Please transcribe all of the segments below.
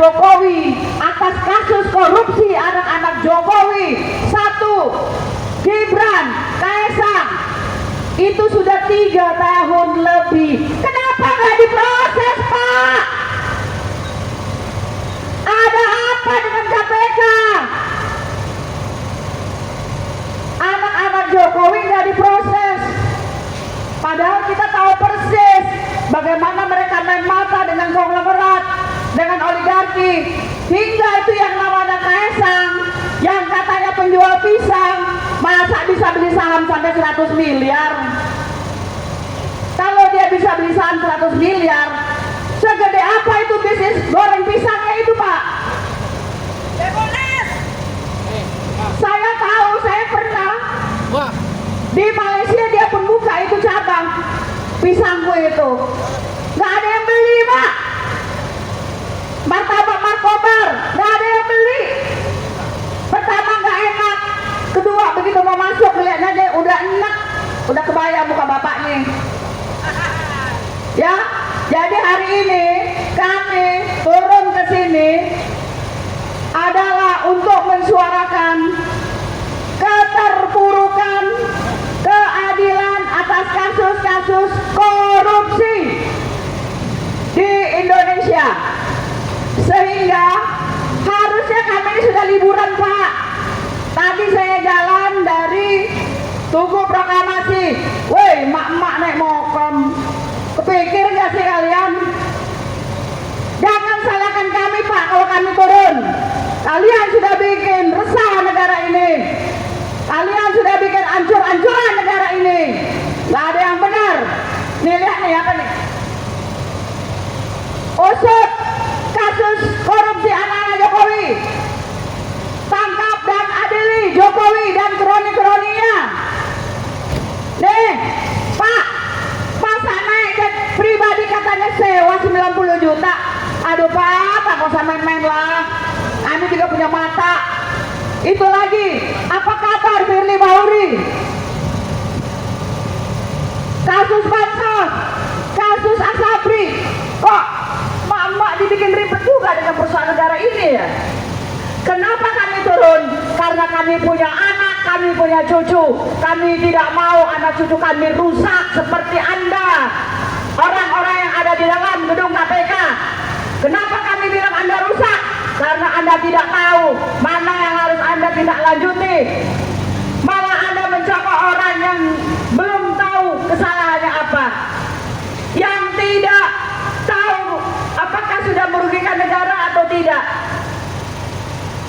Jokowi atas kasus korupsi anak-anak Jokowi. 1. Gibran, Kaesang, itu sudah 3 tahun lebih. Kenapa nggak diproses, Pak? Ada apa dengan KPK? Anak-anak Jokowi nggak diproses. Padahal kita tahu persis bagaimana mereka main mata dengan konglomerat, dengan oligarki. Hingga itu yang namanya Kaesang, yang katanya penjual pisang, masa bisa beli saham sampai 100 miliar? Kalau dia bisa beli saham 100 miliar, segede apa itu bisnis goreng pisangnya itu, Pak? Saya tahu, saya pernah. Di Malaysia dia pun buka itu cabang pisangku itu. Nggak ada yang beli, Pak. Martabak Markobar, nggak ada yang beli. Pertama nggak enak, kedua begitu mau masuk lihatnya aja udah enak, udah kebayang muka bapaknya. Ya, jadi hari ini kami turun ke sini adalah untuk mensuarakan keterpurukan keadilan atas kasus-kasus korupsi di Indonesia. Sehingga harusnya kami ini sudah liburan, Pak. Tadi saya jalan dari Tugu Proklamasi. Woi, mak-mak naik mokom. Kepikir nggak sih kalian? Jangan salahkan kami, Pak, kalau kami turun. Kalian sudah bikin resah negara ini. Kalian sudah bikin hancur-hancuran negara ini. Gak ada yang benar. Nih, lihat nih, apa nih? Usut kasus korupsi anak-anak Jokowi. Tangkap dan adili Jokowi dan kroni-kroninya. Nih, Pak, masa naik jet pribadi katanya sewa 90 juta. Aduh, Pak, tak usah main-main lah. Kami juga punya mata. Itu lagi, apa kabar Firly Bahuri? Kasus Bansos, kasus Asabri. Kok mak-mak dibikin ribet juga dengan perusahaan negara ini ya? Kenapa kami turun? Karena kami punya anak, kami punya cucu. Kami tidak mau anak cucu kami rusak seperti Anda, orang-orang yang ada di dalam gedung KPK. Kenapa kami bilang Anda rusak? Karena Anda tidak tahu mana yang harus Anda tindak lanjuti. Malah Anda mencokok orang yang belum tahu kesalahannya apa, yang tidak tahu apakah sudah merugikan negara atau tidak.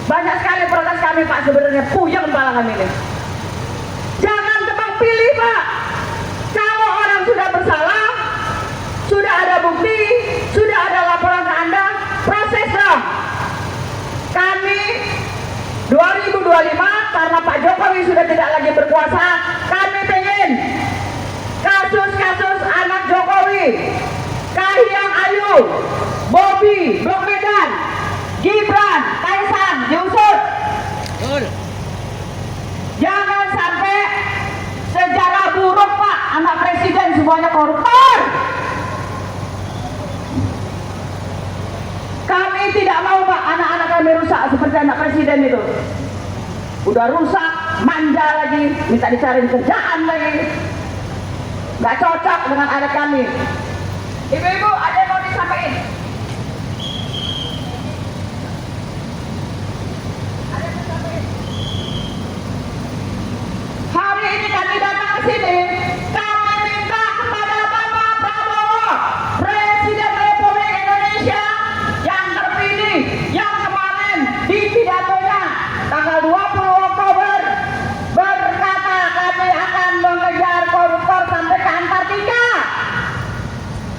Banyak sekali protes kami, Pak, sebenarnya puyeng kepala kami ini. Jangan tebang pilih, Pak. Kalau orang sudah bersalah, sudah ada bukti, sudah ada laporan ke Anda, proses dong. Kami 2025 karena Pak Jokowi sudah tidak lagi berkuasa, kami pengen kasus-kasus anak Jokowi, Kahiyang Ayu, Bobi, Blok Medan, Gibran, Kaesang diusut. Jangan sampai sejarah buruk, Pak, anak presiden semuanya koruptor. Kami tidak mau, Pak, anak-anak kami rusak seperti anak presiden itu. Udah rusak, manja lagi, minta dicariin kerjaan lagi. Gak cocok dengan adat kami. Ibu-ibu, ada yang mau disampaikan? Ada yang disampaikan? Hari ini kami datang ke sini, kami minta kepada Bapak Prabowo, Presiden Republik Indonesia yang terpilih, yang kemarin di pidatonya tanggal 20 Oktober berkata kami akan mengejar koruptor sampai ke Antartika.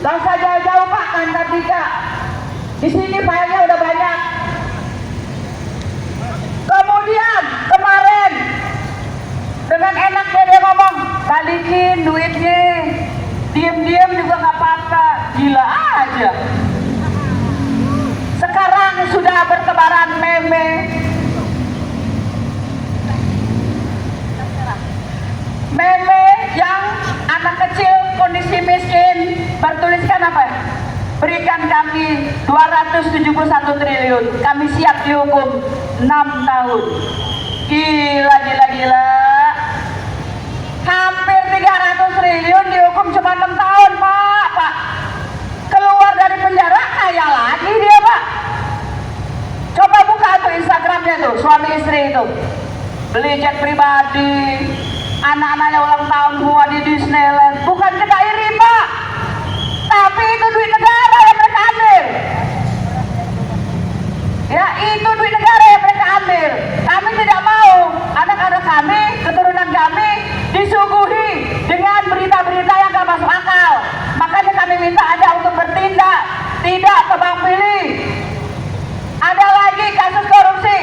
Gak usah jauh-jauh, Pak, ke Antartika. Di sini filenya udah banyak. Kemudian kemarin dengan enaknya dia ngomong, balikin duitnya, diem-diem juga nggak apa-apa. Gila aja. Sekarang sudah bertebaran meme. Meme yang anak kecil kondisi miskin bertuliskan apa? Berikan kami kami 271 triliun. Kami siap dihukum 6 tahun. Gila. Hampir 300 triliun dihukum cuma 6 tahun, Pak. Keluar dari penjara kaya lagi dia, Pak. Coba buka tuh Instagramnya tuh, suami istri itu. Beli jet pribadi, anak-anaknya ulang tahun semua di Disneyland. Bukan kita iri, Pak. Tapi itu duit negara yang mereka ambil. Ya, itu duit negara yang mereka ambil. Kami tidak mau anak-anak kami, keturunan kami disuguhi dengan berita-berita yang gak masuk akal. Makanya kami minta Anda untuk bertindak, tidak tebang pilih. Ada lagi kasus korupsi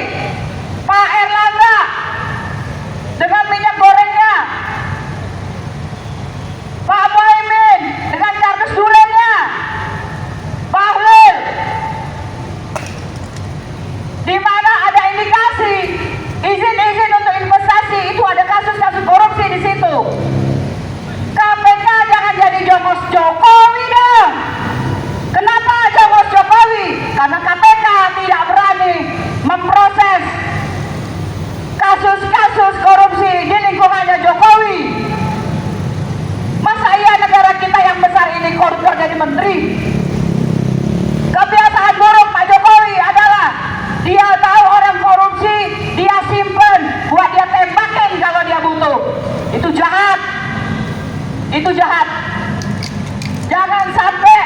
Pak Erlangga dengan minyak gorengnya, Pak Muhaimin dengan kardus dulenya, Bahlil, di mana ada indikasi izin-izin untuk investasi itu ada kasus-kasus korupsi di situ. KPK jangan jadi jongos Jokowi dong. Kenapa jongos Jokowi? Karena KPK tidak berani memproses kasus-kasus korupsi di lingkungannya Jokowi. Masa iya negara kita yang besar ini koruptor jadi menteri? Kebiasaan buruk Pak Jokowi adalah dia tahu orang korupsi, dia simpen buat dia tembakin kalau dia butuh. Itu jahat. Itu jahat. Jangan sampai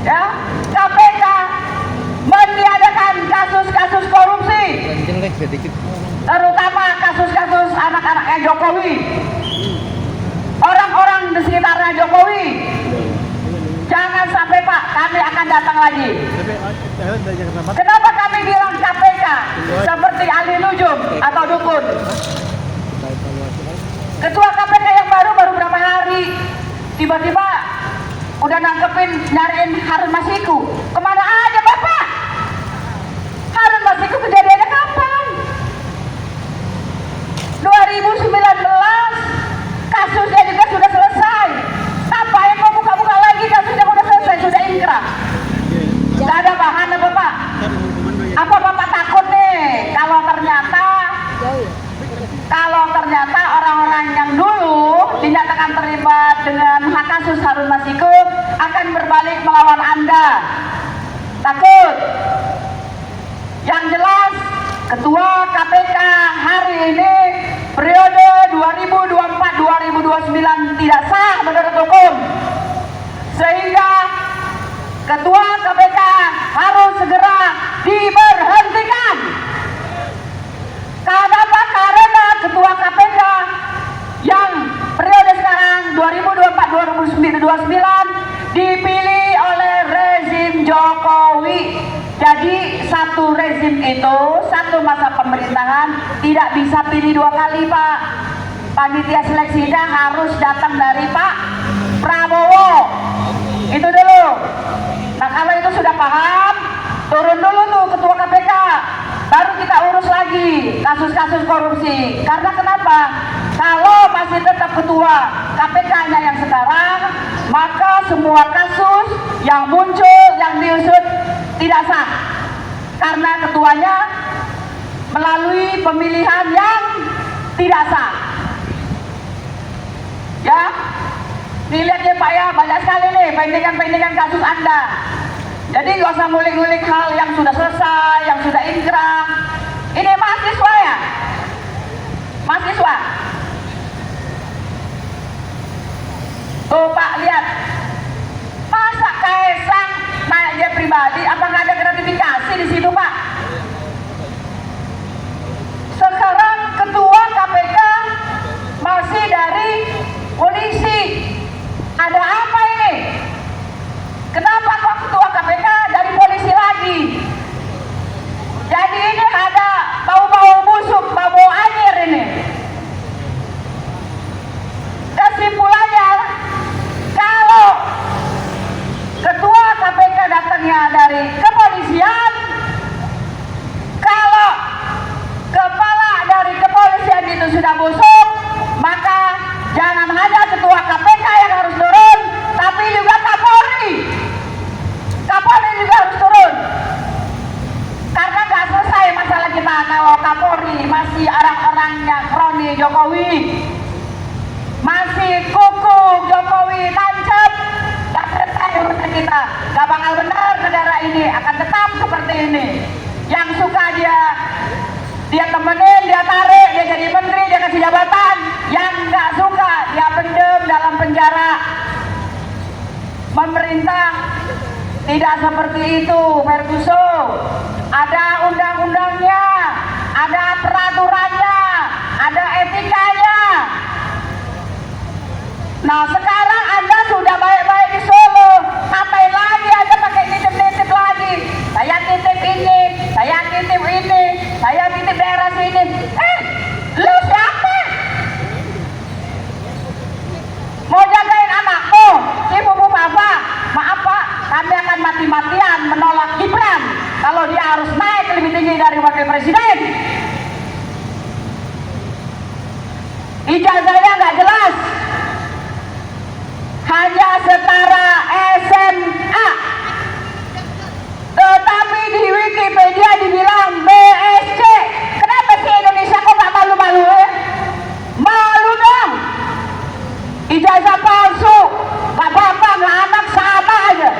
ya KPK meniadakan kasus-kasus korupsi, terutama kasus-kasus anak-anaknya Jokowi, orang-orang di sekitarnya Jokowi. Jangan sampai, Pak, kami akan datang lagi. Kenapa kami bilang KPK seperti ahli nujum atau dukun? Ketua KPK yang baru berapa hari tiba-tiba udah nangkepin, nyariin Harun Masiku. Kemana aja Bapak? Harun Masiku kejadiannya kapan? 2019, kasusnya juga sudah selesai. Ngapain mau buka-buka lagi, kasusnya udah selesai, sudah ingkrah. Gak ada bahan apa Pak? Apa Bapak takut nih kalau ternyata orang-orang yang dulu dinyatakan terlibat dengan kasus Harun Masiku akan berbalik melawan Anda? Takut? Yang jelas Ketua KPK hari ini periode 2024-2029 tidak sah menurut hukum, sehingga Ketua KPK harus segera diberhentikan. Kenapa? Karena Ketua KPK yang periode sekarang 2024-2029 dipilih oleh rezim Jokowi. Jadi satu rezim itu, satu masa pemerintahan tidak bisa pilih 2 kali, Pak. Panitia seleksinya harus datang dari Pak Prabowo. Itu dulu. Nah, kalau itu sudah paham, turun dulu tuh Ketua KPK. Baru kita urus lagi kasus-kasus korupsi. Karena kenapa? Kalau masih tetap Ketua KPK-nya yang sekarang, maka semua kasus yang muncul, yang diusut tidak sah. Karena ketuanya melalui pemilihan yang tidak sah. Ya, dilihat ya Pak ya, banyak sekali nih pendingan-pendingan kasus Anda. Jadi nggak usah ngulik-ngulik hal yang sudah selesai, yang sudah ingkrah. Ini mahasiswa ya, mahasiswa. Tuh Pak lihat, masa Kaisang naik jet pribadi, apa nggak ada gratifikasi di situ Pak? Sekarang Ketua KPK masih dari polisi. Ada apa ini? Kenapa kok Ketua KPK dari polisi lagi? Jadi ini ada bau-bau busuk, bau-bau anjir ini. Kesimpulannya, kalau Jokowi. Masih kuku Jokowi tancap, gak selesai urusan kita. Gak bakal benar negara ini, akan tetap seperti ini. Yang suka dia temenin, dia tarik, dia jadi menteri, dia kasih jabatan. Yang gak suka, dia pendem dalam penjara. Pemerintah tidak seperti itu, Ferguson. Ada undang-undangnya, ada peraturannya, ada etikanya. Nah sekarang Anda sudah baik-baik di Solo, ngapain lagi Anda pakai titip-titip lagi? Saya titip ini, saya titip ini, saya titip daerah sini. Lu siapa? Mau jagain anakmu, ibu bapak? Maaf Pak, kami akan mati-matian menolak Gibran kalau dia harus naik lebih tinggi dari wakil presiden. Ijazahnya nggak jelas, hanya setara SMA, tetapi di Wikipedia dibilang BSc. Kenapa sih Indonesia kok nggak malu-malu ya? Malu dong. Ijazah palsu, nggak bapak nggak anak sama aja.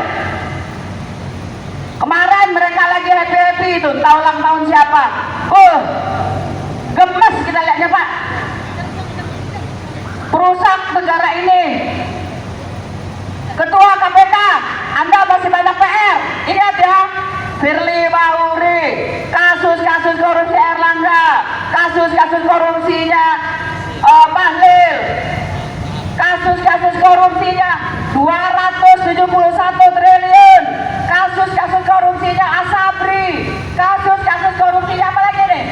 Kemarin mereka lagi happy-happy itu, tahu ulang tahun siapa? Gemes kita lihatnya Pak. Perusak negara ini. Ketua KPK, Anda masih banyak PR. Ingat ya, Firly Bahuri, kasus-kasus korupsi Erlangga, kasus-kasus korupsinya Bahlil, kasus-kasus korupsinya 271 triliun, kasus-kasus korupsinya Asabri, kasus-kasus korupsinya apa lagi nih?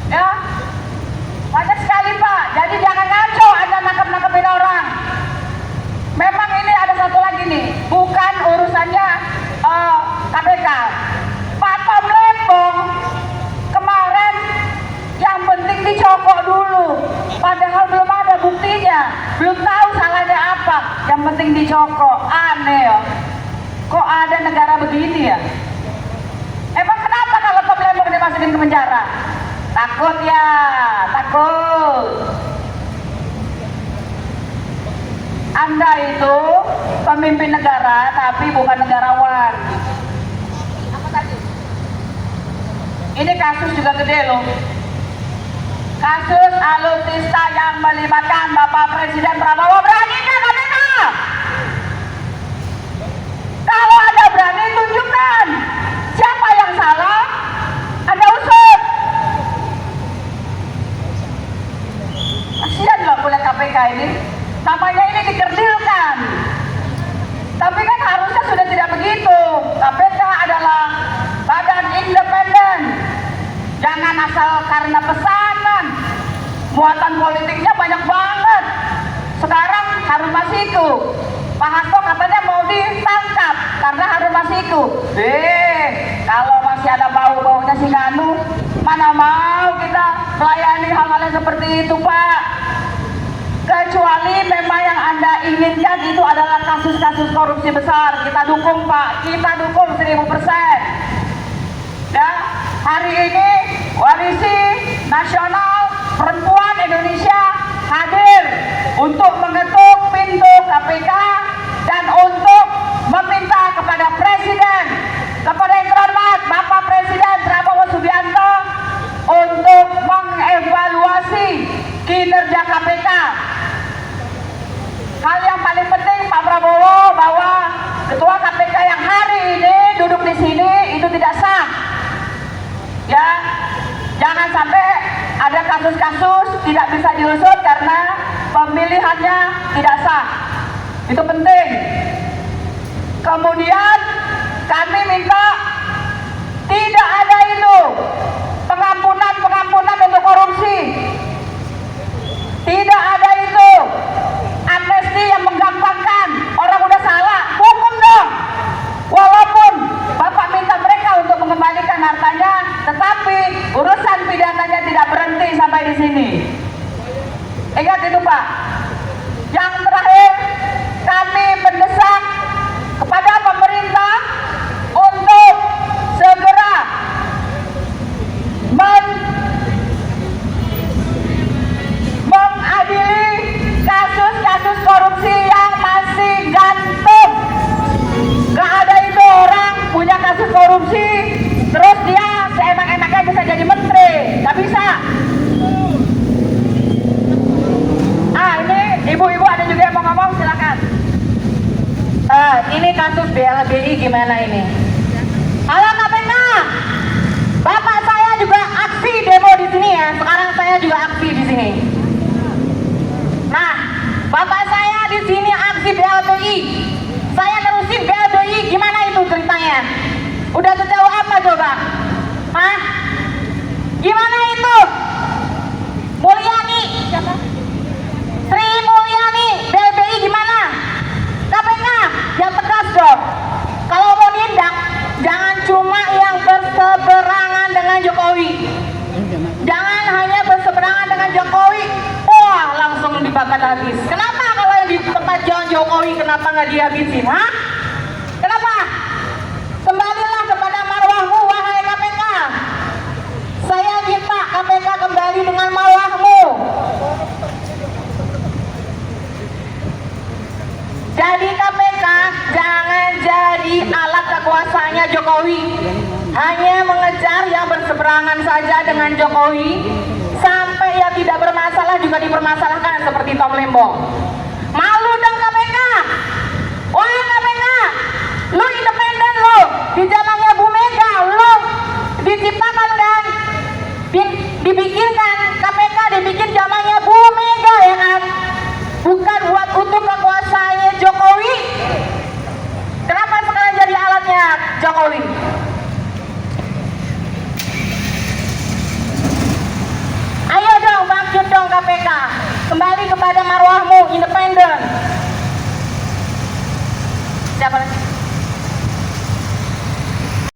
Ya, banyak sekali Pak. Jadi jangan ngaco Anda nangkep-nangkepin orang. Memang ini ada satu lagi nih, bukan urusannya KPK. Pak Tom Lembong kemarin yang penting dicokok dulu, padahal belum ada buktinya, belum tahu salahnya apa, yang penting dicokok. Aneh ya, kok ada negara begini ya? Emang kenapa kalau Tom Lembong dimasukin ke penjara? Takut ya, takut. Anda itu pemimpin negara tapi bukan negarawan. Apa tadi? Ini kasus juga gede loh. Kasus alutsista yang melibatkan Bapak Presiden Prabowo. Berani nggak KPK? Kalau Anda berani tunjukkan siapa yang salah, Anda usut. Kasihan loh oleh KPK ini. Namanya ini dikerdilkan. Tapi kan harusnya sudah tidak begitu. KPK adalah badan independen. Jangan asal karena pesanan. Muatan politiknya banyak banget. Sekarang Harun Masiku, Pak Hasto katanya mau ditangkap karena Harun Masiku. Kalau masih ada bau-baunya si Nganu, mana mau kita melayani hal-hal yang seperti itu Pak. Kecuali memang yang Anda inginkan itu adalah kasus-kasus korupsi besar. Kita dukung Pak, kita dukung 1000%. Ya, hari ini Koalisi Nasional Perempuan Indonesia hadir untuk mengetuk pintu KPK dan untuk meminta kepada Presiden, kepada yang terhormat Bapak Presiden Prabowo Subianto untuk mengevaluasi kinerja KPK. Hal yang paling penting Pak Prabowo bahwa Ketua KPK yang hari ini duduk di sini itu tidak sah. Ya, jangan sampai ada kasus-kasus tidak bisa diusut karena pemilihannya tidak sah. Itu penting. Kemudian kami minta tidak ada itu pengampunan untuk korupsi. Tidak ada itu amnesti yang menggampangkan. Orang udah salah, hukum dong. Walaupun Bapak minta mereka untuk mengembalikan hartanya, tetapi urusan pidananya tidak berhenti sampai di sini. Ingat itu Pak. Yang terakhir, kami mendesak kepada pemerintah untuk Ini kasus BLBI gimana ini? Halo KPK, bapak saya juga aksi demo di sini ya. Sekarang saya juga aksi di sini. Nah, bapak saya di sini aksi BLBI. Saya nerusin BLBI, gimana itu ceritanya? Udah sejauh apa coba? Hah? Gimana itu? Mulyani, Sri Mulyani, BLBI gimana? KPK, yang tegas dong. Kalau mau nindak, jangan cuma yang berseberangan dengan Jokowi. Jangan hanya berseberangan dengan Jokowi, wah langsung dibakar habis. Kenapa kalau yang di tempat Jokowi kenapa nggak dihabisin? Hah? Kenapa? Kembalilah kepada marwahmu, wahai KPK. Saya minta KPK kembali dengan marwahmu. Jadi KPK jangan jadi alat kekuasaannya Jokowi. Hanya mengejar yang berseberangan saja dengan Jokowi. Sampai yang tidak bermasalah juga dipermasalahkan seperti Tom Lembong. Malu dong KPK. Wah KPK, lu independen lu. Di zamannya Bu Mega lu diciptakan kan, dibikinkan KPK, dibikin zamannya Bu Mega ya kan, bukan buat untuk kekuasaannya Jokowi. Kenapa sekarang jadi alatnya Jokowi? Ayo dong bangkit dong KPK, kembali kepada marwahmu, independen. Siapa lagi?